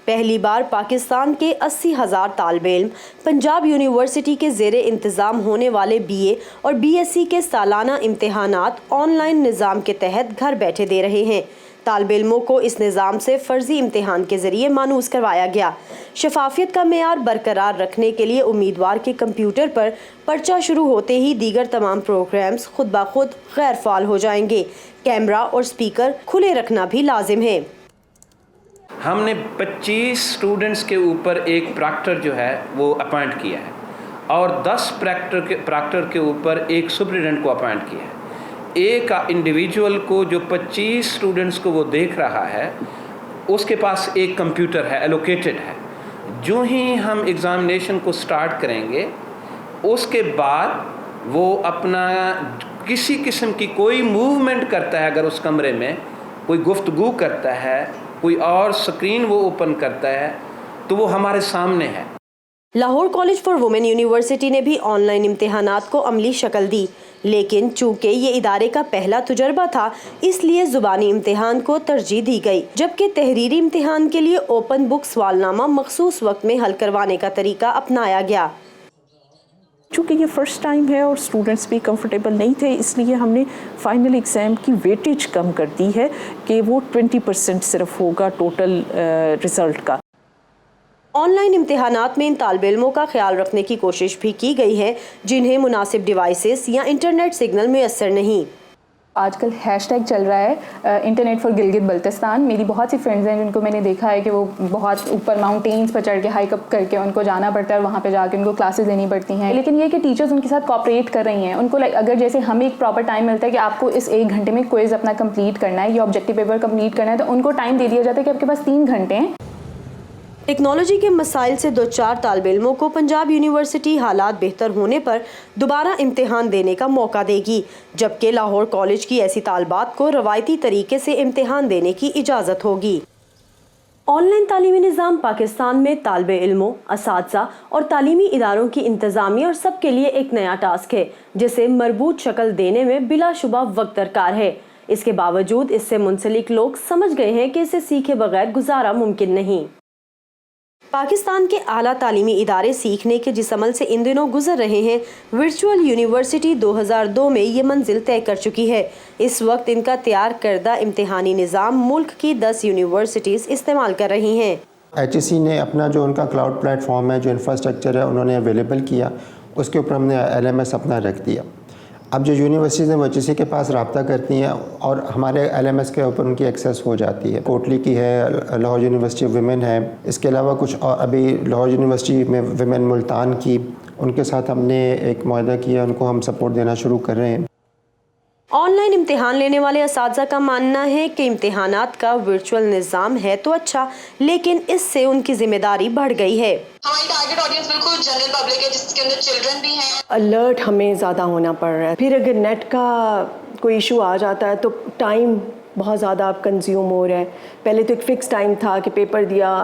پہلی بار پاکستان کے 80,000 طالب علم پنجاب یونیورسٹی کے زیر انتظام ہونے والے BA اور BSc کے سالانہ امتحانات آن لائن نظام کے تحت گھر بیٹھے دے رہے ہیں۔ طالب علموں کو اس نظام سے فرضی امتحان کے ذریعے مانوس کروایا گیا۔ شفافیت کا معیار برقرار رکھنے کے لیے امیدوار کے کمپیوٹر پر پرچہ شروع ہوتے ہی دیگر تمام پروگرامز خود بخود غیر فعال ہو جائیں گے۔ کیمرہ اور سپیکر کھلے رکھنا بھی لازم ہے۔ ہم نے 25 اسٹوڈنٹس کے اوپر ایک پراکٹر جو ہے وہ اپوائنٹ کیا ہے اور 10 پراکٹر کے اوپر ایک سپرنٹینڈنٹ کو اپوائنٹ کیا ہے۔ ایک انڈیویجول کو جو 25 اسٹوڈنٹس کو وہ دیکھ رہا ہے اس کے پاس ایک کمپیوٹر ہے، ایلوکیٹڈ ہے۔ جو ہی ہم ایگزامینیشن کو سٹارٹ کریں گے اس کے بعد وہ اپنا کسی قسم کی کوئی موومنٹ کرتا ہے، اگر اس کمرے میں کوئی گفتگو کرتا ہے، کوئی اور سکرین وہ اوپن کرتا ہے تو وہ ہمارے سامنے ہے۔ Lahore college for women university نے بھی آن لائن امتحانات کو عملی شکل دی، لیکن چونکہ یہ ادارے کا پہلا تجربہ تھا اس لیے زبانی امتحان کو ترجیح دی گئی، جبکہ تحریری امتحان کے لیے اوپن بک سوالنامہ مخصوص وقت میں حل کروانے کا طریقہ اپنایا گیا۔ چونکہ یہ فرسٹ ٹائم ہے اور اسٹوڈنٹس بھی کمفرٹیبل نہیں تھے، اس لیے ہم نے فائنل ایگزام کی ویٹیج کم کر دی ہے کہ وہ 20% صرف ہوگا ٹوٹل رزلٹ کا۔ آن لائن امتحانات میں ان طالب علموں کا خیال رکھنے کی کوشش بھی کی گئی ہے جنہیں مناسب ڈیوائسز یا انٹرنیٹ سگنل میسر نہیں۔ آج کل ہیش ٹیگ چل رہا ہے انٹرنیٹ فار گلگت بلتستان۔ میری بہت سی فرینڈز ہیں جن کو میں نے دیکھا ہے کہ وہ بہت اوپر ماؤنٹینس پر چڑھ کے ہائیک اپ کر کے ان کو جانا پڑتا ہے اور وہاں پہ جا کے ان کو کلاسز لینی پڑتی ہیں، لیکن یہ کہ ٹیچرز ان کے ساتھ کوآپریٹ کر رہی ہیں۔ ان کو اگر جیسے ہمیں ایک پراپر ٹائم ملتا ہے کہ آپ کو اس 1 گھنٹے میں کوئز اپنا کمپلیٹ کرنا ہے یا آبجیکٹیو پیپر کمپلیٹ کرنا ہے، تو ان کو ٹائم دے دیا جاتا ہے کہ آپ کے پاس 3 گھنٹے ہیں۔ ٹیکنالوجی کے مسائل سے 2-4 طالب علموں کو پنجاب یونیورسٹی حالات بہتر ہونے پر دوبارہ امتحان دینے کا موقع دے گی، جبکہ لاہور کالج کی ایسی طالبات کو روایتی طریقے سے امتحان دینے کی اجازت ہوگی۔ آن لائن تعلیمی نظام پاکستان میں طالب علموں، اساتذہ اور تعلیمی اداروں کی انتظامیہ اور سب کے لیے ایک نیا ٹاسک ہے جسے مربوط شکل دینے میں بلا شبہ وقت درکار ہے۔ اس کے باوجود اس سے منسلک لوگ سمجھ گئے ہیں کہ اسے سیکھے بغیر گزارا ممکن نہیں۔ پاکستان کے اعلیٰ تعلیمی ادارے سیکھنے کے جس عمل سے ان دنوں گزر رہے ہیں، ورچوئل یونیورسٹی 2002 میں یہ منزل طے کر چکی ہے۔ اس وقت ان کا تیار کردہ امتحانی نظام ملک کی 10 یونیورسٹیز استعمال کر رہی ہیں۔ HEC نے اپنا جو ان کا کلاؤڈ پلیٹ فارم ہے، جو انفراسٹرکچر ہے، انہوں نے اویلیبل کیا، اس کے اوپر ہم نے LMS اپنا رکھ دیا۔ اب جو یونیورسٹیز ہیں وہ HEC کے پاس رابطہ کرتی ہیں اور ہمارے LMS کے اوپر ان کی ایکسیس ہو جاتی ہے۔ کوٹلی کی ہے، لاہور یونیورسٹی ویمن ہے، اس کے علاوہ کچھ اور ابھی لاہور یونیورسٹی میں ویمن ملتان کی، ان کے ساتھ ہم نے ایک معاہدہ کیا، ان کو ہم سپورٹ دینا شروع کر رہے ہیں۔ آن لائن امتحان لینے والے اساتذہ کا ماننا ہے کہ امتحانات کا ورچوئل نظام ہے تو اچھا، لیکن اس سے ان کی ذمہ داری بڑھ گئی ہے۔ ہماری ٹارگٹ آڈینس بالکل جنرل پبلک ہے جس کے اندر چلڈرن بھی ہیں۔ الرٹ ہمیں زیادہ ہونا پڑ رہا ہے، پھر اگر نیٹ کا کوئی ایشو آ جاتا ہے تو ٹائم بہت زیادہ آپ کنزیوم ہو رہا ہے۔ پہلے تو ایک فکس ٹائم تھا کہ پیپر دیا،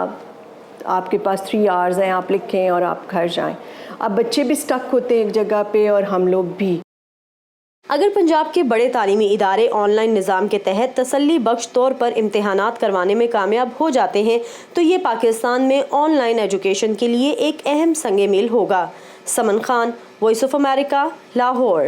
آپ کے پاس 3 آورز ہیں، آپ لکھیں اور آپ گھر جائیں۔ اب بچے بھی سٹک ہوتے ہیں ایک جگہ پہ اور ہم لوگ بھی۔ اگر پنجاب کے بڑے تعلیمی ادارے آن لائن نظام کے تحت تسلی بخش طور پر امتحانات کروانے میں کامیاب ہو جاتے ہیں تو یہ پاکستان میں آن لائن ایجوکیشن کے لیے ایک اہم سنگ میل ہوگا۔ Saman Khan, voice of America, Lahore.